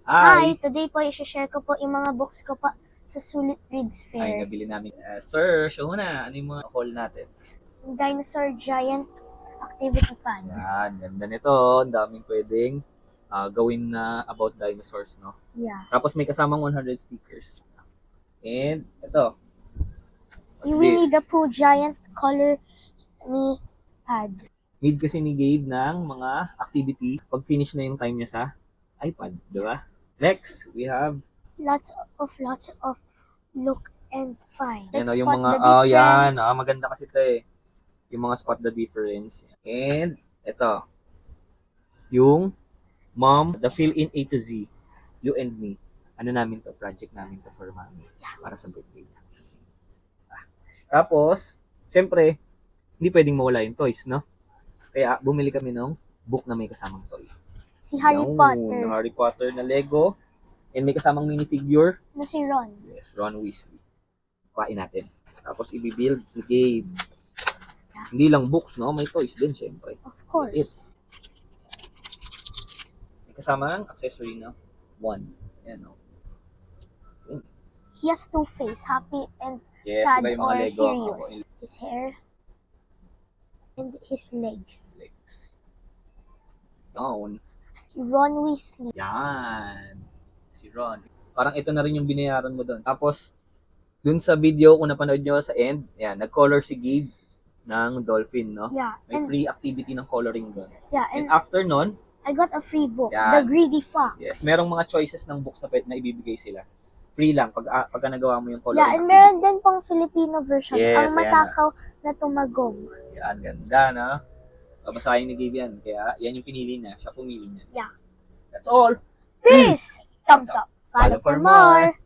Hi! Today po, i-share ko po yung mga books ko po sa Sulit Reads Fair. Ay, nabili namin. Sir, show mo na. Ano yung mga haul natin? Dinosaur Giant Activity Pad. Yan, ganda nito. Ang daming pwedeng gawin na about dinosaurs, no? Yeah. Tapos may kasamang 100 stickers. And ito. Si Winnie the Pooh Giant Color Me Pad. Need kasi ni Gabe ng mga activity pag finish na yung time niya sa iPad, di ba? Next, we have Lots of look and find. yan, Let's yung spot mga the difference. yan, maganda kasi 'to eh. Yung mga spot the difference. And ito. Yung Mom, the fill in A to Z. You and me. Ano namin 'to? Project namin 'to for Mommy. Para sa birthday niya. Tapos, syempre, hindi pwedeng mawala yung toys, no? Kaya bumili kami ng book na may kasamang toy. Si Harry Potter. Harry Potter na Lego. And may kasamang minifigure. Na si Ron. Yes, Ron Weasley. Kuhain natin. Tapos i-build ni Gabe. Yeah. Hindi lang books, no? May toys din, syempre. Of course. May kasamang accessory na one. Yan, no? He has two faces, happy and yes, sad or Lego. serious. His hair and his legs. Down. Si Ron Weasley. Yan. Si Ron. Parang ito na rin yung binayaran mo doon. Tapos, dun sa video kung napanood nyo sa end, yan, nag-color si Gabe ng dolphin, no? Yeah. May free activity ng coloring doon. Yeah. And after nun, I got a free book, yan. The Greedy Fox. Yes. Merong mga choices ng books na ibibigay sila. Free lang pagka nagawa mo yung coloring. Yeah, and meron din pang Filipino version. Yes, ang matakaw na tumagong. Yan, ganda, no? Babasahin ni Gabe yan. Kaya yan yung pinili niya. Siya pumili niya. Yeah. That's all. Peace! Thumbs up. Follow for more.